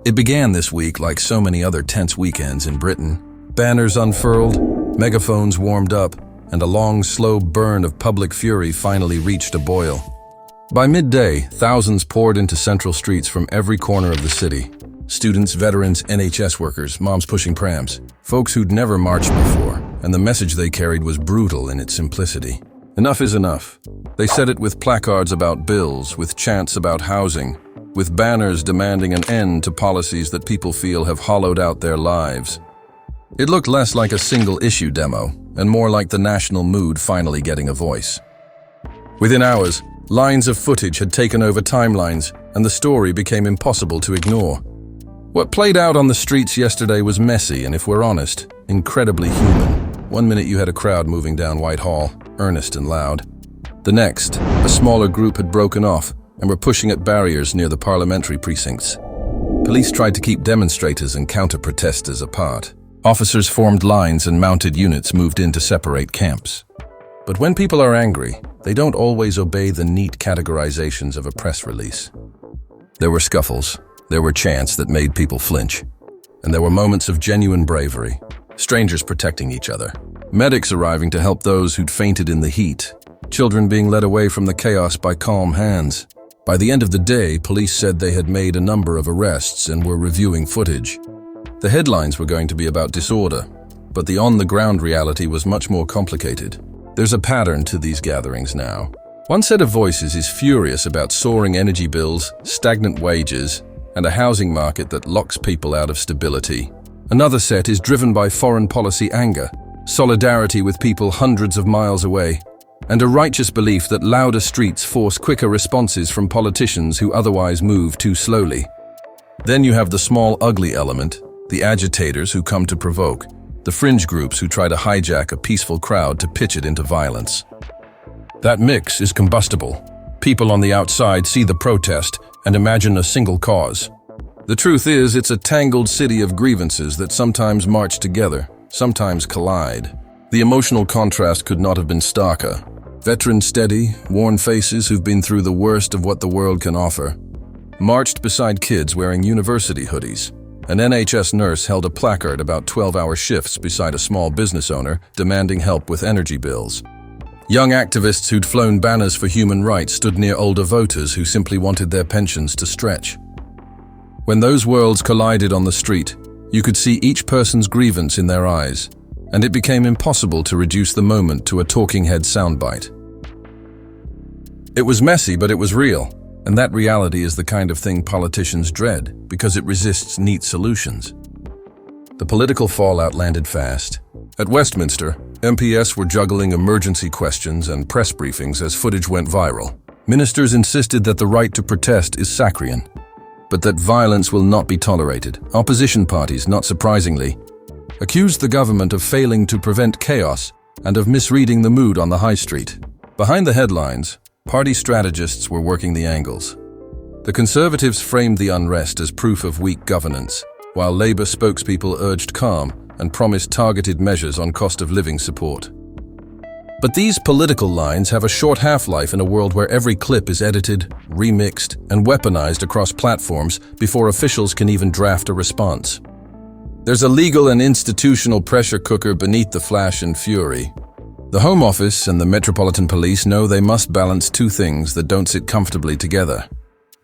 It began this week like so many other tense weekends in Britain. Banners unfurled, megaphones warmed up, and a long, slow burn of public fury finally reached a boil. By midday, thousands poured into central streets from every corner of the city. Students, veterans, NHS workers, moms pushing prams, folks who'd never marched before, and the message they carried was brutal in its simplicity. Enough is enough. They said it with placards about bills, with chants about housing, with banners demanding an end to policies that people feel have hollowed out their lives. It looked less like a single-issue demo, and more like the national mood finally getting a voice. Within hours, lines of footage had taken over timelines, and the story became impossible to ignore. What played out on the streets yesterday was messy and, if we're honest, incredibly human. One minute you had a crowd moving down Whitehall, earnest and loud. The next, a smaller group had broken off and were pushing at barriers near the parliamentary precincts. Police tried to keep demonstrators and counter-protesters apart. Officers formed lines and mounted units moved in to separate camps. But when people are angry, they don't always obey the neat categorizations of a press release. There were scuffles. There were chants that made people flinch. And there were moments of genuine bravery. Strangers protecting each other. Medics arriving to help those who'd fainted in the heat. Children being led away from the chaos by calm hands. By the end of the day, police said they had made a number of arrests and were reviewing footage. The headlines were going to be about disorder, but the on-the-ground reality was much more complicated. There's a pattern to these gatherings now. One set of voices is furious about soaring energy bills, stagnant wages, and a housing market that locks people out of stability. Another set is driven by foreign policy anger, solidarity with people hundreds of miles away, and a righteous belief that louder streets force quicker responses from politicians who otherwise move too slowly. Then you have the small, ugly element, the agitators who come to provoke, the fringe groups who try to hijack a peaceful crowd to pitch it into violence. That mix is combustible. People on the outside see the protest and imagine a single cause. The truth is, it's a tangled city of grievances that sometimes march together, sometimes collide. The emotional contrast could not have been starker. Veterans steady, worn faces who've been through the worst of what the world can offer, marched beside kids wearing university hoodies. An NHS nurse held a placard about 12-hour shifts beside a small business owner demanding help with energy bills. Young activists who'd flown banners for human rights stood near older voters who simply wanted their pensions to stretch. When those worlds collided on the street, you could see each person's grievance in their eyes, and it became impossible to reduce the moment to a talking head soundbite. It was messy, but it was real, and that reality is the kind of thing politicians dread because it resists neat solutions. The political fallout landed fast. At Westminster, MPs were juggling emergency questions and press briefings as footage went viral. Ministers insisted that the right to protest is saccharine, but that violence will not be tolerated. Opposition parties, not surprisingly, accused the government of failing to prevent chaos and of misreading the mood on the high street. Behind the headlines, party strategists were working the angles. The Conservatives framed the unrest as proof of weak governance, while Labour spokespeople urged calm and promised targeted measures on cost of living support. But these political lines have a short half-life in a world where every clip is edited, remixed, and weaponized across platforms before officials can even draft a response. There's a legal and institutional pressure cooker beneath the flash and fury. The Home Office and the Metropolitan Police know they must balance two things that don't sit comfortably together: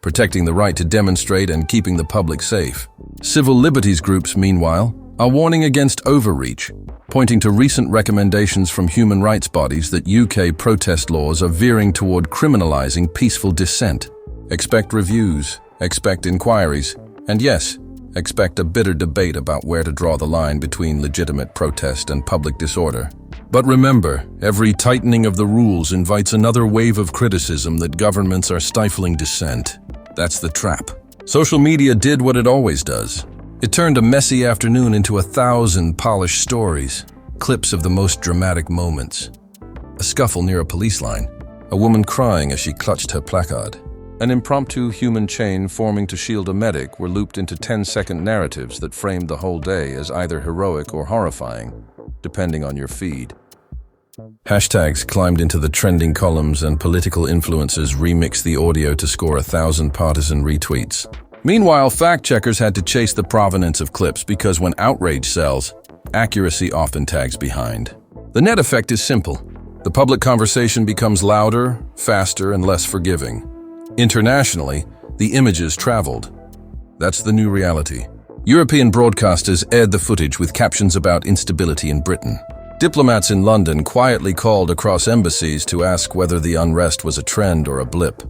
protecting the right to demonstrate and keeping the public safe. Civil liberties groups, meanwhile, are warning against overreach, pointing to recent recommendations from human rights bodies that UK protest laws are veering toward criminalizing peaceful dissent. Expect reviews, expect inquiries, and yes, expect a bitter debate about where to draw the line between legitimate protest and public disorder. But remember, every tightening of the rules invites another wave of criticism that governments are stifling dissent. That's the trap. Social media did what it always does. It turned a messy afternoon into 1,000 polished stories, clips of the most dramatic moments. A scuffle near a police line, a woman crying as she clutched her placard. An impromptu human chain forming to shield a medic were looped into 10-second narratives that framed the whole day as either heroic or horrifying, depending on your feed. Hashtags climbed into the trending columns and political influencers remixed the audio to score 1,000 partisan retweets. Meanwhile, fact-checkers had to chase the provenance of clips because when outrage sells, accuracy often tags behind. The net effect is simple. The public conversation becomes louder, faster, and less forgiving. Internationally, the images traveled. That's the new reality. European broadcasters aired the footage with captions about instability in Britain. Diplomats in London quietly called across embassies to ask whether the unrest was a trend or a blip.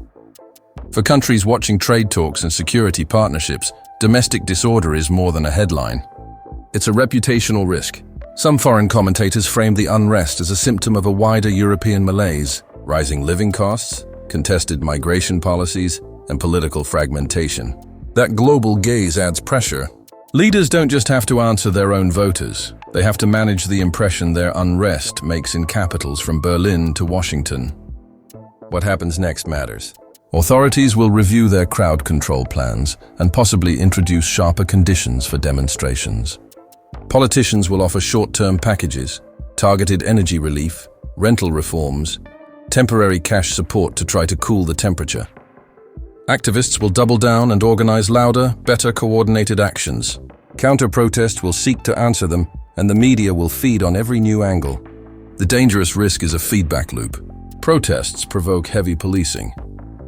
For countries watching trade talks and security partnerships, domestic disorder is more than a headline. It's a reputational risk. Some foreign commentators framed the unrest as a symptom of a wider European malaise, rising living costs, contested migration policies, and political fragmentation. That global gaze adds pressure. Leaders don't just have to answer their own voters. They have to manage the impression their unrest makes in capitals from Berlin to Washington. What happens next matters. Authorities will review their crowd control plans and possibly introduce sharper conditions for demonstrations. Politicians will offer short-term packages, targeted energy relief, rental reforms, temporary cash support to try to cool the temperature. Activists will double down and organize louder, better coordinated actions. Counter-protest will seek to answer them, and the media will feed on every new angle. The dangerous risk is a feedback loop. Protests provoke heavy policing.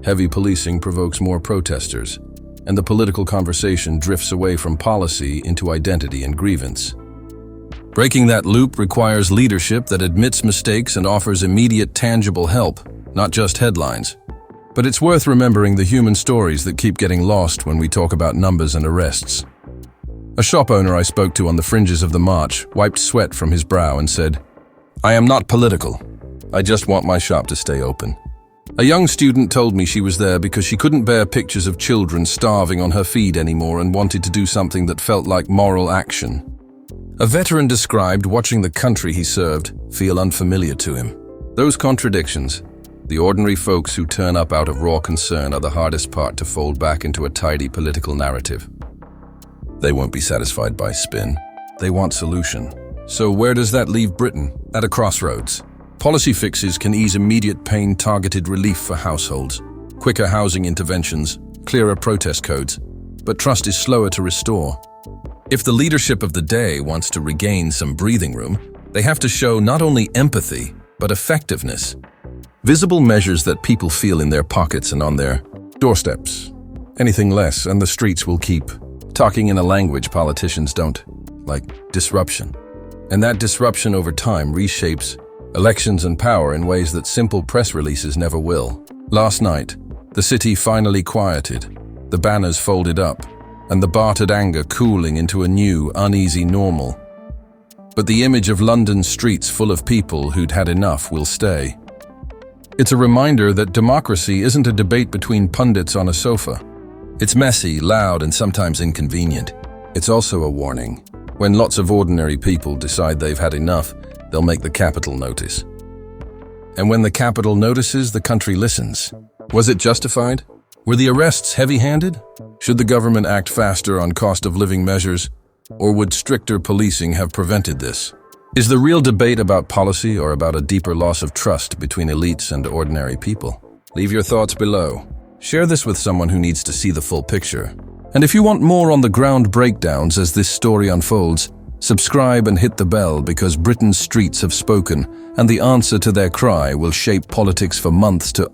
Heavy policing provokes more protesters, and the political conversation drifts away from policy into identity and grievance. Breaking that loop requires leadership that admits mistakes and offers immediate, tangible help, not just headlines. But it's worth remembering the human stories that keep getting lost when we talk about numbers and arrests. A shop owner I spoke to on the fringes of the march wiped sweat from his brow and said, "I am not political. I just want my shop to stay open." A young student told me she was there because she couldn't bear pictures of children starving on her feed anymore and wanted to do something that felt like moral action. A veteran described watching the country he served feel unfamiliar to him. Those contradictions, the ordinary folks who turn up out of raw concern, are the hardest part to fold back into a tidy political narrative. They won't be satisfied by spin. They want solution. So where does that leave Britain? At a crossroads. Policy fixes can ease immediate pain, targeted relief for households, quicker housing interventions, clearer protest codes, but trust is slower to restore. If the leadership of the day wants to regain some breathing room, they have to show not only empathy, but effectiveness. Visible measures that people feel in their pockets and on their doorsteps. Anything less, and the streets will keep talking in a language politicians don't, like disruption. And that disruption over time reshapes elections and power in ways that simple press releases never will. Last night, the city finally quieted, the banners folded up, and the bartered anger cooling into a new, uneasy normal. But the image of London streets full of people who'd had enough will stay. It's a reminder that democracy isn't a debate between pundits on a sofa. It's messy, loud, and sometimes inconvenient. It's also a warning. When lots of ordinary people decide they've had enough, they'll make the capital notice. And when the capital notices, the country listens. Was it justified? Were the arrests heavy-handed? Should the government act faster on cost-of-living measures? Or would stricter policing have prevented this? Is the real debate about policy or about a deeper loss of trust between elites and ordinary people? Leave your thoughts below. Share this with someone who needs to see the full picture. And if you want more on the ground breakdowns as this story unfolds, subscribe and hit the bell, because Britain's streets have spoken, and the answer to their cry will shape politics for months to